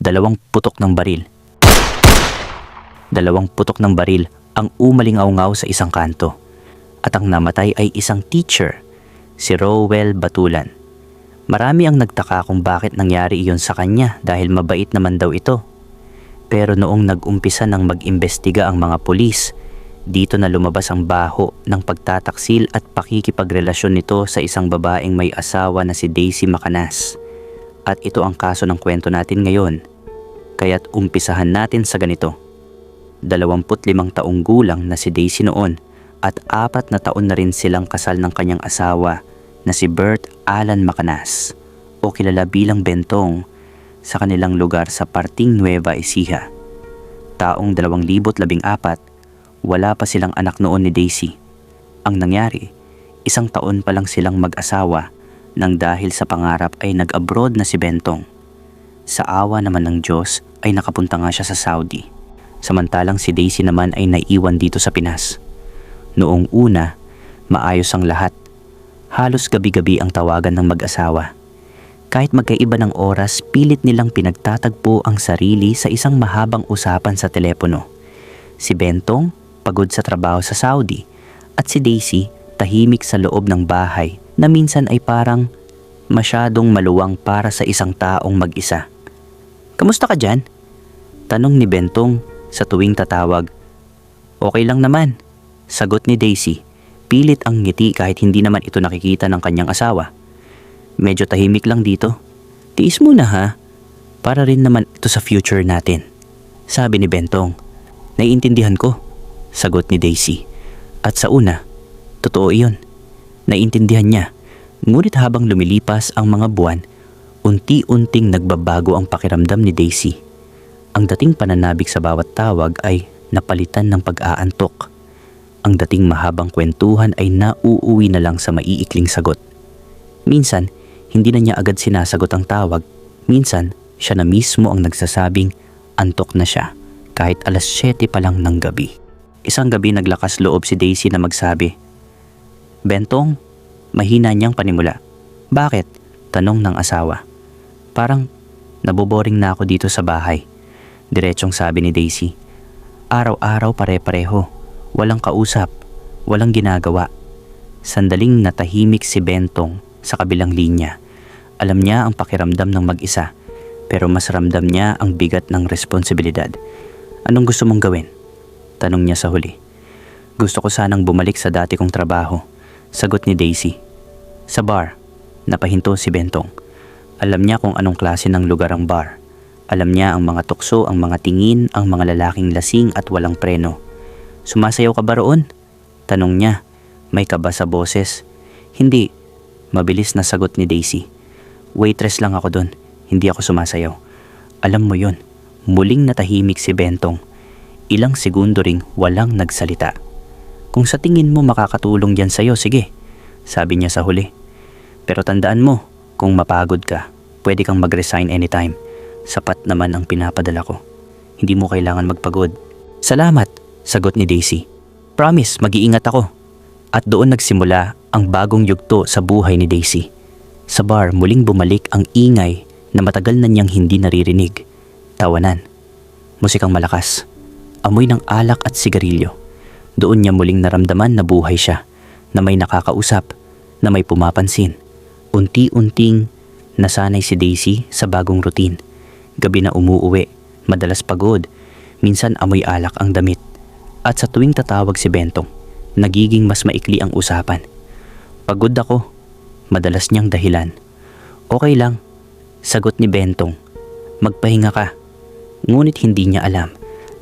Dalawang putok ng baril. Dalawang putok ng baril ang umalingaw-ngaw sa isang kanto. At ang namatay ay isang teacher, si Rowell Batulan. Marami ang nagtaka kung bakit nangyari iyon sa kanya dahil mabait naman daw ito. Pero noong nag-umpisa ng mag-imbestiga ang mga pulis, dito na lumabas ang baho ng pagtataksil at pakikipagrelasyon nito sa isang babaeng may asawa na si Daisy Macanas. At ito ang kaso ng kwento natin ngayon. Kaya't umpisahan natin sa ganito. 25 taong gulang na si Daisy noon at 4 na taon na rin silang kasal ng kanyang asawa na si Bert Alan Macanas o kilala bilang Bentong sa kanilang lugar sa Parting Nueva Ecija. Taong 2014, wala pa silang anak noon ni Daisy. Ang nangyari, 1 taon pa lang silang mag-asawa nang dahil sa pangarap ay nag-abroad na si Bentong. Sa awa naman ng Diyos ay nakapunta nga siya sa Saudi. Samantalang si Daisy naman ay naiwan dito sa Pinas. Noong una, maayos ang lahat. Halos gabi-gabi ang tawagan ng mag-asawa. Kahit magkaiba ng oras, pilit nilang pinagtatagpo ang sarili sa isang mahabang usapan sa telepono. Si Bentong, pagod sa trabaho sa Saudi, at si Daisy, tahimik sa loob ng bahay na minsan ay parang masyadong maluwang para sa isang taong mag-isa. "Kamusta ka dyan?" tanong ni Bentong sa tuwing tatawag. "Okay lang naman," sagot ni Daisy. Pilit ang ngiti kahit hindi naman ito nakikita ng kanyang asawa. "Medyo tahimik lang dito. Tiis muna ha. Para rin naman ito sa future natin," sabi ni Bentong. "Naiintindihan ko," sagot ni Daisy. At sa una, totoo iyon. Naiintindihan niya. Ngunit habang lumilipas ang mga buwan, unti-unting nagbabago ang pakiramdam ni Daisy. Ang dating pananabik sa bawat tawag ay napalitan ng pag-aantok. Ang dating mahabang kwentuhan ay nauuwi na lang sa maiikling sagot. Minsan, hindi na niya agad sinasagot ang tawag. Minsan, siya na mismo ang nagsasabing antok na siya kahit 7:00 pa lang ng gabi. Isang gabi naglakas loob si Daisy na magsabi, "Bentong," mahina niyang panimula. "Bakit?" tanong ng asawa. "Parang naboboring na ako dito sa bahay," diretsong sabi ni Daisy. "Araw-araw pare-pareho, walang kausap, walang ginagawa." Sandaling natahimik si Bentong sa kabilang linya. Alam niya ang pakiramdam ng mag-isa, pero mas ramdam niya ang bigat ng responsibilidad. "Anong gusto mong gawin?" tanong niya sa huli. "Gusto ko sanang bumalik sa dati kong trabaho," sagot ni Daisy. "Sa bar," napahinto si Bentong. Alam niya kung anong klase ng lugar ang bar. Alam niya ang mga tukso, ang mga tingin, ang mga lalaking lasing at walang preno. "Sumasayaw ka ba roon?" tanong niya. May kaba sa boses. "Hindi," mabilis na sagot ni Daisy. "Waitress lang ako doon, hindi ako sumasayaw." Alam mo yun, muling natahimik si Bentong. Ilang segundo ring walang nagsalita. "Kung sa tingin mo makakatulong yan sa'yo, sige," sabi niya sa huli. "Pero tandaan mo, kung mapagod ka, pwede kang mag-resign anytime. Sapat naman ang pinapadala ko. Hindi mo kailangan magpagod." "Salamat," sagot ni Daisy. "Promise, mag-iingat ako." At doon nagsimula ang bagong yugto sa buhay ni Daisy. Sa bar, muling bumalik ang ingay na matagal na niyang hindi naririnig. Tawanan. Musikang malakas. Amoy ng alak at sigarilyo. Doon niya muling naramdaman na buhay siya, na may nakakausap, na may pumapansin. Unti-unting nasanay si Daisy sa bagong routine. Gabi na umuuwi, madalas pagod, minsan amoy alak ang damit. At sa tuwing tatawag si Bentong, nagiging mas maikli ang usapan. "Pagod ako," madalas niyang dahilan. "Okay lang," sagot ni Bentong. "Magpahinga ka." Ngunit hindi niya alam,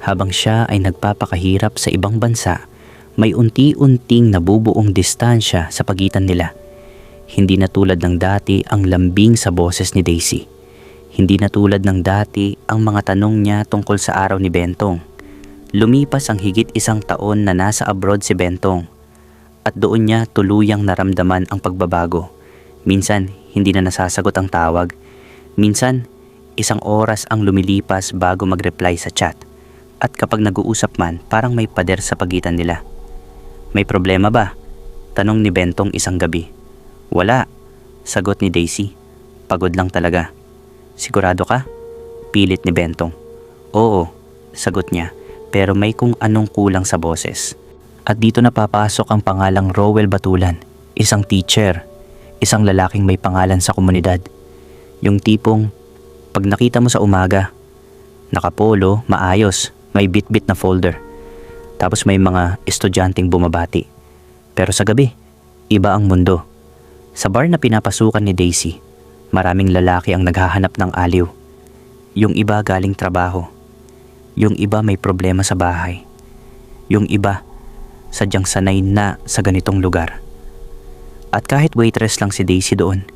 habang siya ay nagpapakahirap sa ibang bansa, may unti-unting nabubuong distansya sa pagitan nila. Hindi na tulad ng dati ang lambing sa boses ni Daisy. Hindi na tulad ng dati ang mga tanong niya tungkol sa araw ni Bentong. Lumipas ang higit 1 taon na nasa abroad si Bentong. At doon niya tuluyang naramdaman ang pagbabago. Minsan, hindi na nasasagot ang tawag. Minsan, 1 oras ang lumilipas bago mag-reply sa chat. At kapag nag-uusap man, parang may pader sa pagitan nila. "May problema ba?" tanong ni Bentong isang gabi. "Wala," sagot ni Daisy. "Pagod lang talaga." "Sigurado ka?" Pilit ni Bentong. Oo, sagot niya, pero may kung anong kulang sa boses. At dito na papasok ang pangalang Rowell Batulan, isang teacher, isang lalaking may pangalan sa komunidad. Yung tipong, pag nakita mo sa umaga, nakapolo, maayos, may bit-bit na folder. Tapos may mga estudyanteng bumabati. Pero sa gabi, iba ang mundo. Sa bar na pinapasukan ni Daisy, maraming lalaki ang naghahanap ng aliw. Yung iba galing trabaho. Yung iba may problema sa bahay. Yung iba, sadyang sanay na sa ganitong lugar. At kahit waitress lang si Daisy doon,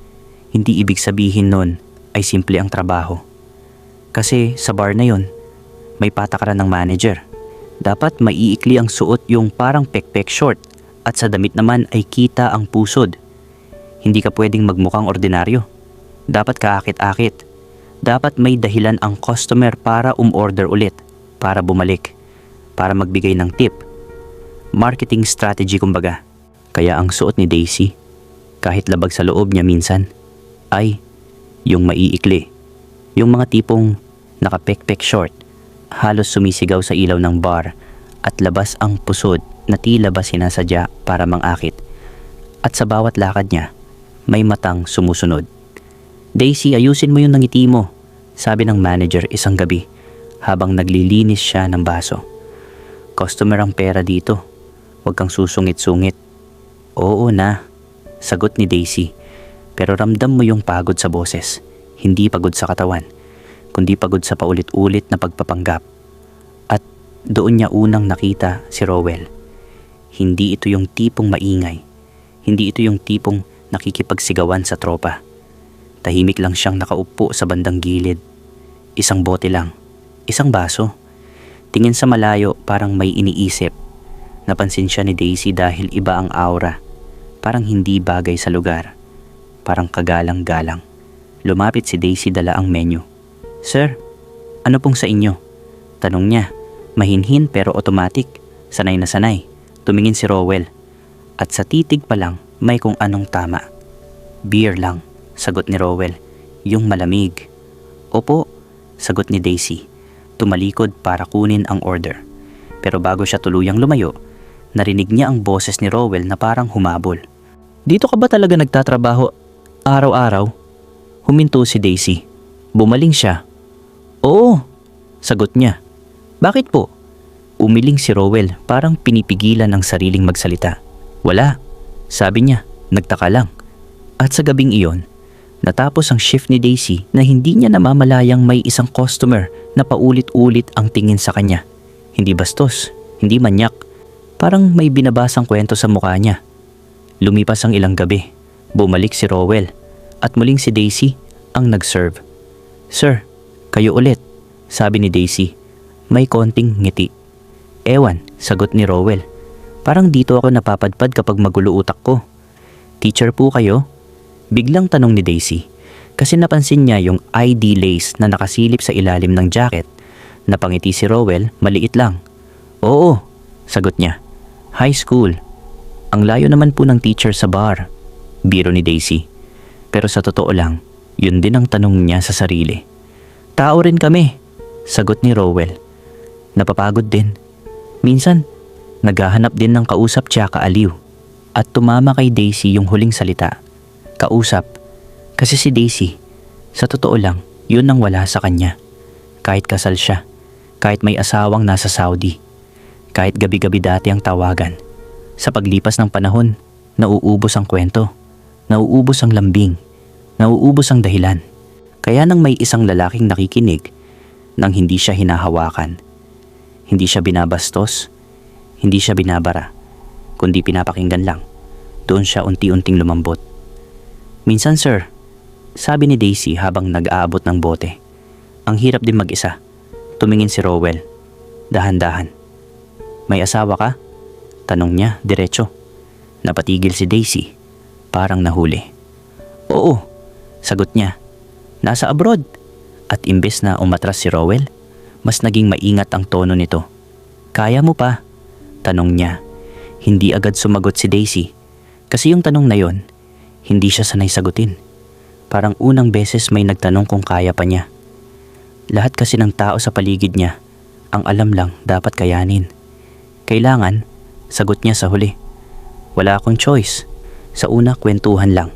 hindi ibig sabihin nun ay simple ang trabaho. Kasi sa bar na yon, may patakaran ng manager. Dapat maiikli ang suot, yung parang pekpek short, at sa damit naman ay kita ang pusod. Hindi ka pwedeng magmukhang ordinaryo. Dapat kaakit-akit. Dapat may dahilan ang customer para umorder ulit, para bumalik, para magbigay ng tip. Marketing strategy kumbaga. Kaya ang suot ni Daisy, kahit labag sa loob niya minsan, ay yung maiikli. Yung mga tipong nakapekpek short, halos sumisigaw sa ilaw ng bar at labas ang pusod na tila ba sinasadya para mangakit. At sa bawat lakad niya, may matang sumusunod. Daisy, ayusin mo yung nangiti mo, sabi ng manager isang gabi habang naglilinis siya ng baso. Customer ang pera dito, huwag kang susungit-sungit. Oo na, sagot ni Daisy, pero ramdam mo yung pagod sa boses, hindi pagod sa katawan, kundi pagod sa paulit-ulit na pagpapanggap. At doon niya unang nakita si Rowell. Hindi ito yung tipong maingay, hindi ito yung tipong nakikipagsigawan sa tropa. Tahimik lang siyang nakaupo sa bandang gilid. Isang bote lang, isang baso. Tingin sa malayo parang may iniisip. Napansin siya ni Daisy dahil iba ang aura. Parang hindi bagay sa lugar. Parang kagalang-galang. Lumapit si Daisy, dala ang menu. Sir, ano pong sa inyo? Tanong niya. Mahinhin pero automatic. Sanay na sanay. Tumingin si Rowell. At sa titig pa lang may kung anong tama. Beer lang, sagot ni Rowell. Yung malamig. Opo, sagot ni Daisy. Tumalikod para kunin ang order. Pero bago siya tuluyang lumayo, narinig niya ang boses ni Rowell na parang humabol. Dito ka ba talaga nagtatrabaho araw-araw? Huminto si Daisy. Bumaling siya. Oo, sagot niya. Bakit po? Umiling si Rowell, parang pinipigilan ang sariling magsalita. Wala, sabi niya, nagtaka lang. At sa gabing iyon, natapos ang shift ni Daisy na hindi niya namamalayang may isang customer na paulit-ulit ang tingin sa kanya. Hindi bastos, hindi manyak, parang may binabasang kwento sa mukha niya. Lumipas ang ilang gabi, bumalik si Rowell at muling si Daisy ang nag-serve. Sir, kayo ulit, sabi ni Daisy. May konting ngiti. Ewan, sagot ni Rowell. Parang dito ako napapadpad kapag magulo utak ko. Teacher po kayo? Biglang tanong ni Daisy kasi napansin niya yung ID lace na nakasilip sa ilalim ng jacket. Napangiti si Rowell, maliit lang. Oo, sagot niya. High school. Ang layo naman po ng teacher sa bar. Biro ni Daisy. Pero sa totoo lang, yun din ang tanong niya sa sarili. Tao rin kami, sagot ni Rowell. Napapagod din. Minsan, naghahanap din ng kausap tsaka aliw. At tumama kay Daisy yung huling salita. Kausap. Kasi si Daisy, sa totoo lang, yun ang wala sa kanya. Kahit kasal siya, kahit may asawang nasa Saudi, kahit gabi-gabi dati ang tawagan. Sa paglipas ng panahon, nauubos ang kwento, nauubos ang lambing, nauubos ang dahilan. Kaya nang may isang lalaking nakikinig, nang hindi siya hinahawakan, hindi siya binabastos, hindi siya binabara, kundi pinapakinggan lang, doon siya unti-unting lumambot. Minsan sir, sabi ni Daisy habang nag-aabot ng bote. Ang hirap din mag-isa. Tumingin si Rowell. Dahan-dahan. May asawa ka? Tanong niya, diretso. Napatigil si Daisy. Parang nahuli. Oo, sagot niya. Nasa abroad. At imbes na umatras si Rowell, mas naging maingat ang tono nito. Kaya mo pa? Tanong niya. Hindi agad sumagot si Daisy. Kasi yung tanong na yon, hindi siya sanay sagutin. Parang unang beses may nagtanong kung kaya pa niya. Lahat kasi ng tao sa paligid niya, ang alam lang dapat kayanin. Kailangan, sagot niya sa huli. Wala akong choice. Sa una, kwentuhan lang.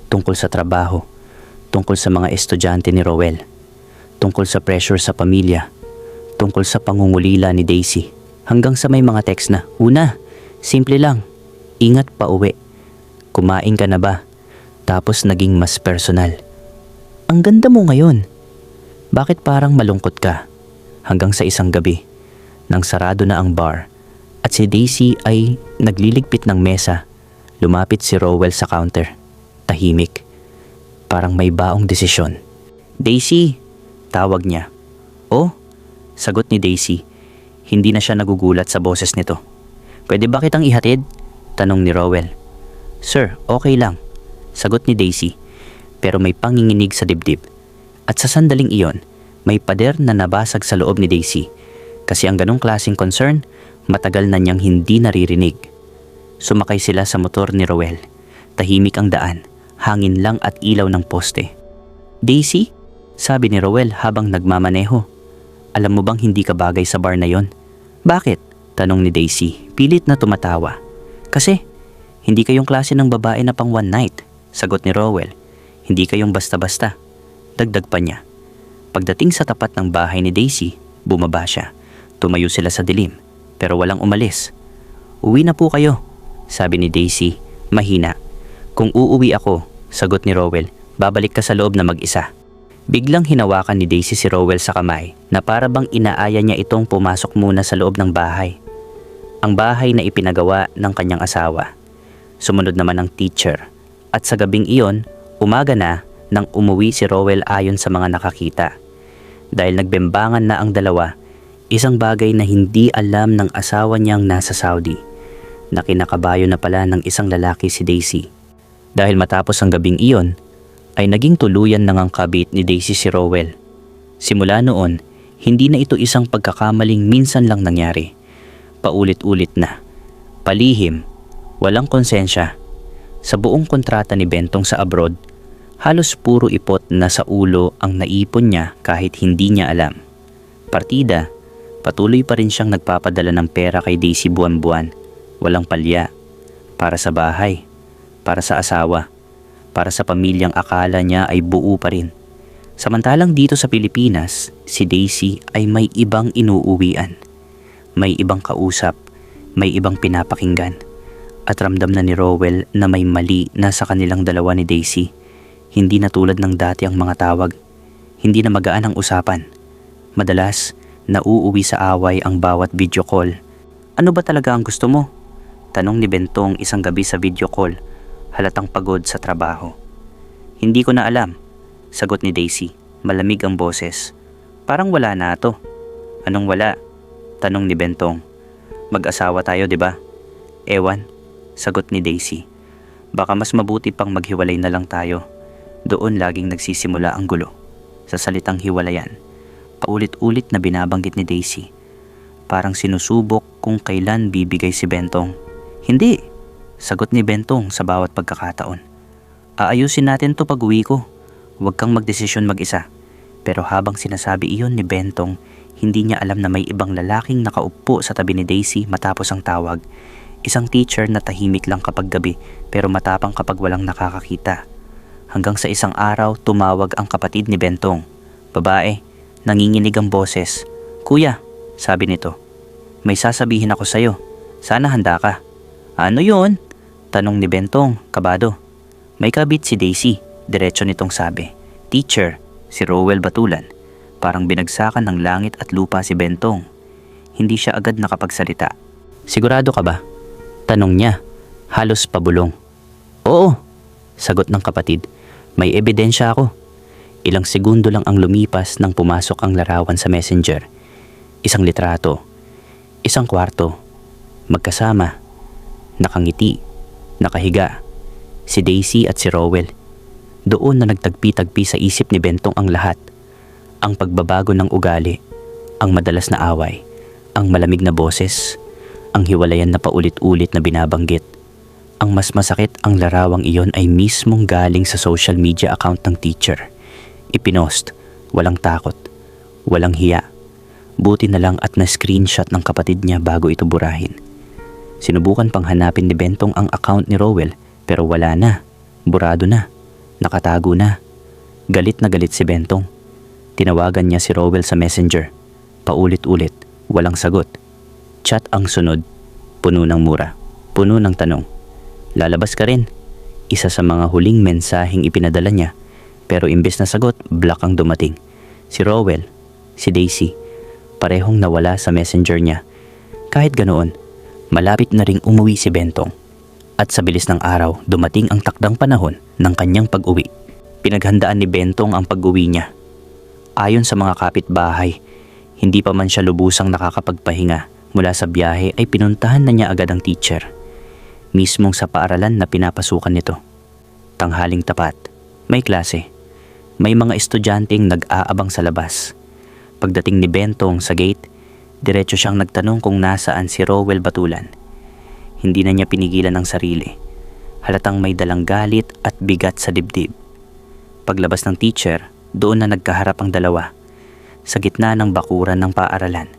Tungkol sa trabaho. Tungkol sa mga estudyante ni Rowell. Tungkol sa pressure sa pamilya. Tungkol sa pangungulila ni Daisy. Hanggang sa may mga text na, una, simple lang. Ingat pa uwi. Kumain ka na ba? Tapos naging mas personal. Ang ganda mo ngayon. Bakit parang malungkot ka? Hanggang sa isang gabi, nang sarado na ang bar at si Daisy ay nagliligpit ng mesa, lumapit si Rowell sa counter. Tahimik. Parang may baong desisyon. Daisy! Tawag niya. Oh? Sagot ni Daisy. Hindi na siya nagugulat sa boses nito. Pwede ba kitang ihatid? Tanong ni Rowell. Sir, okay lang. Sagot ni Daisy. Pero may panginginig sa dibdib. At sa sandaling iyon, may pader na nabasag sa loob ni Daisy. Kasi ang ganong klaseng concern, matagal na niyang hindi naririnig. Sumakay sila sa motor ni Rowell. Tahimik ang daan, hangin lang at ilaw ng poste. Daisy? Sabi ni Rowell habang nagmamaneho. Alam mo bang hindi ka bagay sa bar na yon? Bakit? Tanong ni Daisy, pilit na tumatawa. Kasi, hindi kayong klase ng babae na pang one night. Sagot ni Rowell. Hindi kayong basta-basta. Dagdag pa niya. Pagdating sa tapat ng bahay ni Daisy, bumaba siya. Tumayo sila sa dilim, pero walang umalis. Uwi na po kayo, sabi ni Daisy, mahina. Kung uuwi ako, sagot ni Rowell, babalik ka sa loob na mag-isa. Biglang hinawakan ni Daisy si Rowell sa kamay na para bang inaaya niya itong pumasok muna sa loob ng bahay. Ang bahay na ipinagawa ng kanyang asawa. Sumunod naman ang teacher. At sa gabing iyon, umaga na nang umuwi si Rowell ayon sa mga nakakita. Dahil nagbembangan na ang dalawa, isang bagay na hindi alam ng asawa niyang nasa Saudi, na kinakabayo na pala ng isang lalaki si Daisy. Dahil matapos ang gabing iyon, ay naging tuluyan ng ang kabit ni Daisy si Rowell. Simula noon, hindi na ito isang pagkakamaling minsan lang nangyari. Paulit-ulit na. Palihim, walang konsensya. Sa buong kontrata ni Bentong sa abroad, halos puro ipot na sa ulo ang naipon niya kahit hindi niya alam. Partida, patuloy pa rin siyang nagpapadala ng pera kay Daisy buwan-buwan. Walang palya. Para sa bahay. Para sa asawa. Para sa pamilyang akala niya ay buo pa rin. Samantalang dito sa Pilipinas, si Daisy ay may ibang inuuwian. May ibang kausap, may ibang pinapakinggan. At ramdam na ni Rowell na may mali na sa kanilang dalawa ni Daisy. Hindi na tulad ng dati ang mga tawag. Hindi na magaan ang usapan. Madalas, nauuwi sa away ang bawat video call. Ano ba talaga ang gusto mo? Tanong ni Bentong isang gabi sa video call. Halatang pagod sa trabaho. Hindi ko na alam, sagot ni Daisy. Malamig ang boses. Parang wala na to. Anong wala? Tanong ni Bentong. Mag-asawa tayo, di ba? Ewan, sagot ni Daisy. Baka mas mabuti pang maghiwalay na lang tayo. Doon laging nagsisimula ang gulo. Sa salitang hiwalayan, paulit-ulit na binabanggit ni Daisy. Parang sinusubok kung kailan bibigay si Bentong. Hindi, sagot ni Bentong sa bawat pagkakataon. Aayusin natin to pag uwi ko. Huwag kang magdesisyon mag-isa. Pero habang sinasabi iyon ni Bentong, hindi niya alam na may ibang lalaking nakaupo sa tabi ni Daisy matapos ang tawag. Isang teacher na tahimik lang kapag gabi pero matapang kapag walang nakakakita. Hanggang sa isang araw tumawag ang kapatid ni Bentong. Babae, nanginginig ang boses. Kuya, sabi nito. May sasabihin ako sa'yo. Sana handa ka. Ano yun? Tanong ni Bentong, kabado. May kabit si Daisy, diretso nitong sabi. Teacher, si Rowell Batulan. Parang binagsakan ng langit at lupa si Bentong. Hindi siya agad nakapagsalita. Sigurado ka ba? Tanong niya, halos pabulong. Oo, sagot ng kapatid. May ebidensya ako. Ilang segundo lang ang lumipas nang pumasok ang larawan sa messenger. Isang litrato. Isang kwarto. Magkasama. Nakangiti. Nakahiga. Si Daisy at si Rowell. Doon na nagtagpi-tagpi sa isip ni Bentong ang lahat. Ang pagbabago ng ugali. Ang madalas na away. Ang malamig na boses. Ang hiwalayan na paulit-ulit na binabanggit. Ang mas masakit, ang larawang iyon ay mismong galing sa social media account ng teacher. Ipinost, walang takot, Walang hiya. Buti na lang at na-screenshot ng kapatid niya bago ito burahin. Sinubukan pang hanapin ni Bentong ang account ni Rowell pero wala na. Burado na. Nakatago na. Galit na galit si Bentong. Tinawagan niya si Rowell sa messenger. Paulit-ulit, walang sagot. Chat ang sunod. Puno ng mura. Puno ng tanong. Lalabas ka rin? Isa sa mga huling mensaheng ipinadala niya. Pero imbes na sagot, block ang dumating. Si Rowell, si Daisy, parehong nawala sa messenger niya. Kahit ganoon, malapit na ring umuwi si Bentong. At sa bilis ng araw, dumating ang takdang panahon ng kanyang pag-uwi. Pinaghandaan ni Bentong ang pag-uwi niya. Ayon sa mga kapitbahay, hindi pa man siya lubusang nakakapagpahinga mula sa biyahe ay pinuntahan na niya agad ang teacher. Mismong sa paaralan na pinapasukan nito. Tanghaling tapat, may klase. May mga estudyanteng nag-aabang sa labas. Pagdating ni Bentong sa gate, diretso siyang nagtanong kung nasaan si Rowell Batulan. Hindi na niya pinigilan ang sarili. Halatang may dalang galit at bigat sa dibdib. Paglabas ng teacher, doon na nagkaharap ang dalawa. Sa gitna ng bakuran ng paaralan.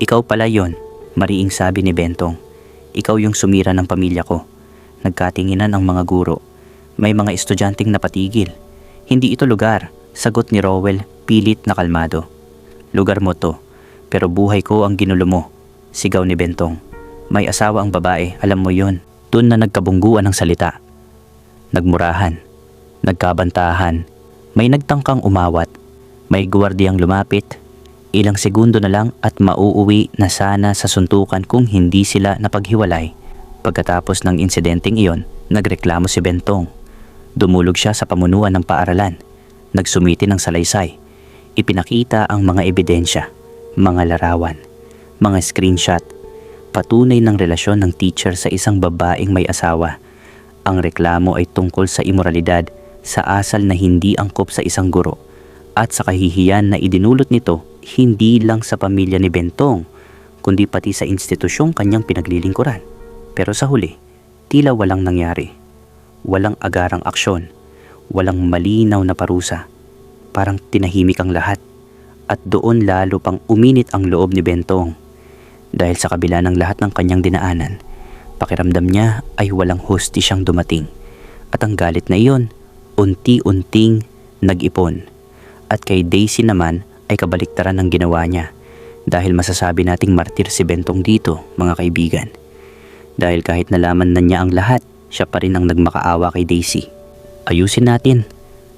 Ikaw pala yon, mariing sabi ni Bentong. Ikaw yung sumira ng pamilya ko. Nagkatinginan ang mga guro. May mga estudyanteng napatigil. Hindi ito lugar, sagot ni Rowell, pilit na kalmado. Lugar mo to, pero buhay ko ang ginulo mo, sigaw ni Bentong. May asawa ang babae, alam mo yon. Doon na nagkabungguan ng salita. Nagmurahan, nagkabantahan, may nagtangkang umawat, may guwardiyang lumapit. Ilang segundo na lang at mauuwi na sana sa suntukan kung hindi sila napaghiwalay. Pagkatapos ng insidenteng iyon, nagreklamo si Bentong. Dumulog siya sa pamunuan ng paaralan. Nagsumiti ng salaysay. Ipinakita ang mga ebidensya, mga larawan, mga screenshot, patunay ng relasyon ng teacher sa isang babaeng may asawa. Ang reklamo ay tungkol sa imoralidad, sa asal na hindi angkop sa isang guro, at sa kahihiyan na idinulot nito hindi lang sa pamilya ni Bentong, kundi pati sa institusyong kanyang pinaglilingkuran. Pero sa huli, tila walang nangyari. Walang agarang aksyon, walang malinaw na parusa. Parang tinahimik ang lahat at doon lalo pang uminit ang loob ni Bentong. Dahil sa kabila ng lahat ng kanyang dinaanan, pakiramdam niya ay walang hustisyang dumating. At ang galit na iyon, unti-unting nag-ipon. At kay Daisy naman ay kabaliktaran ng ginawa niya. Dahil masasabi nating martir si Bentong dito, mga kaibigan. Dahil kahit nalaman na niya ang lahat, siya pa rin ang nagmakaawa kay Daisy. Ayusin natin,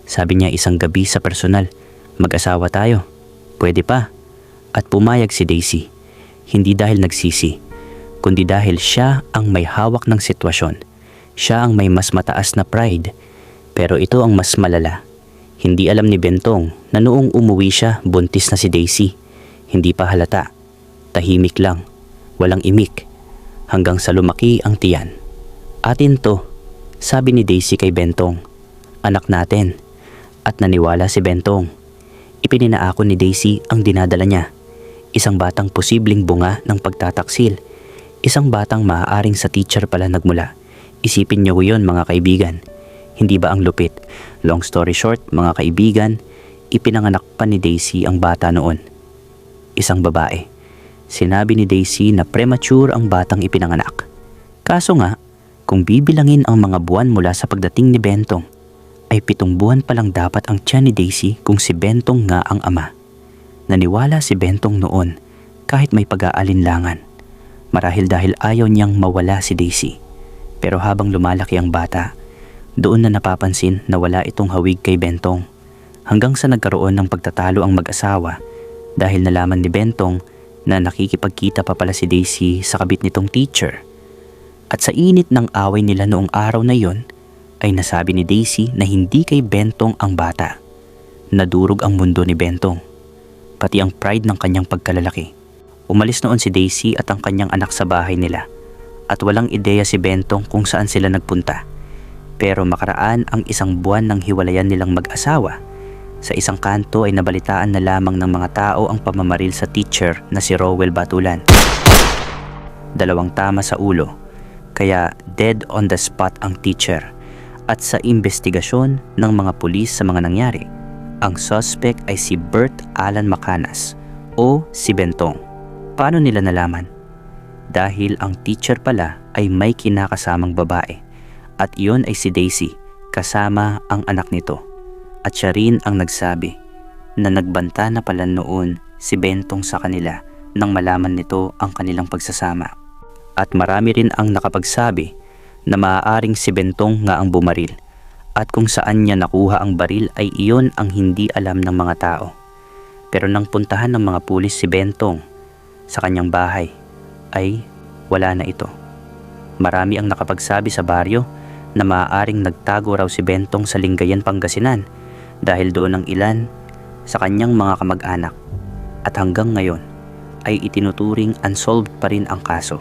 sabi niya isang gabi sa personal. Mag-asawa tayo. Pwede pa. At pumayag si Daisy. Hindi dahil nagsisi, kundi dahil siya ang may hawak ng sitwasyon. Siya ang may mas mataas na pride. Pero ito ang mas malala. Hindi alam ni Bentong na noong umuwi siya, buntis na si Daisy. Hindi pa halata. Tahimik lang. Walang imik. Hanggang sa lumaki ang tiyan. Atin to, sabi ni Daisy kay Bentong. Anak natin. At naniwala si Bentong. Ipininaako ni Daisy ang dinadala niya. Isang batang posibleng bunga ng pagtataksil. Isang batang maaaring sa teacher pala nagmula. Isipin niyo yun, mga kaibigan. Hindi ba ang lupit? Long story short, mga kaibigan, ipinanganak pa ni Daisy ang bata noon. Isang babae. Sinabi ni Daisy na premature ang batang ipinanganak. Kaso nga, kung bibilangin ang mga buwan mula sa pagdating ni Bentong, ay 7 buwan pa lang dapat ang tiyan ni Daisy kung si Bentong nga ang ama. Naniwala si Bentong noon kahit may pag-aalinlangan. Marahil dahil ayaw niyang mawala si Daisy. Pero habang lumalaki ang bata, doon na napapansin na wala itong hawig kay Bentong. Hanggang sa nagkaroon ng pagtatalo ang mag-asawa dahil nalaman ni Bentong na nakikipagkita pa pala si Daisy sa kabit nitong teacher. At sa init ng away nila noong araw na yon, ay nasabi ni Daisy na hindi kay Bentong ang bata. Nadurog ang mundo ni Bentong, pati ang pride ng kanyang pagkalalaki. Umalis noon si Daisy at ang kanyang anak sa bahay nila at walang ideya si Bentong kung saan sila nagpunta. Pero makaraan ang 1 buwan ng hiwalayan nilang mag-asawa, sa isang kanto ay nabalitaan na lamang ng mga tao ang pamamaril sa teacher na si Rowell Batulan. 2 tama sa ulo, kaya dead on the spot ang teacher. At sa investigasyon ng mga pulis sa mga nangyari, Ang suspect ay si Bert Alan Macanas o si Bentong. Paano nila nalaman? Dahil ang teacher pala ay may kinakasamang babae at iyon ay si Daisy kasama ang anak nito. At siya rin ang nagsabi na nagbanta na pala noon si Bentong sa kanila nang malaman nito ang kanilang pagsasama. At marami rin ang nakapagsabi na maaaring si Bentong nga ang bumaril at kung saan niya nakuha ang baril ay iyon ang hindi alam ng mga tao. Pero nang puntahan ng mga pulis si Bentong sa kanyang bahay ay wala na ito. Marami ang nakapagsabi sa baryo na maaaring nagtago raw si Bentong sa Lingayen, Pangasinan dahil doon ang ilan sa kanyang mga kamag-anak at hanggang ngayon ay itinuturing unsolved pa rin ang kaso.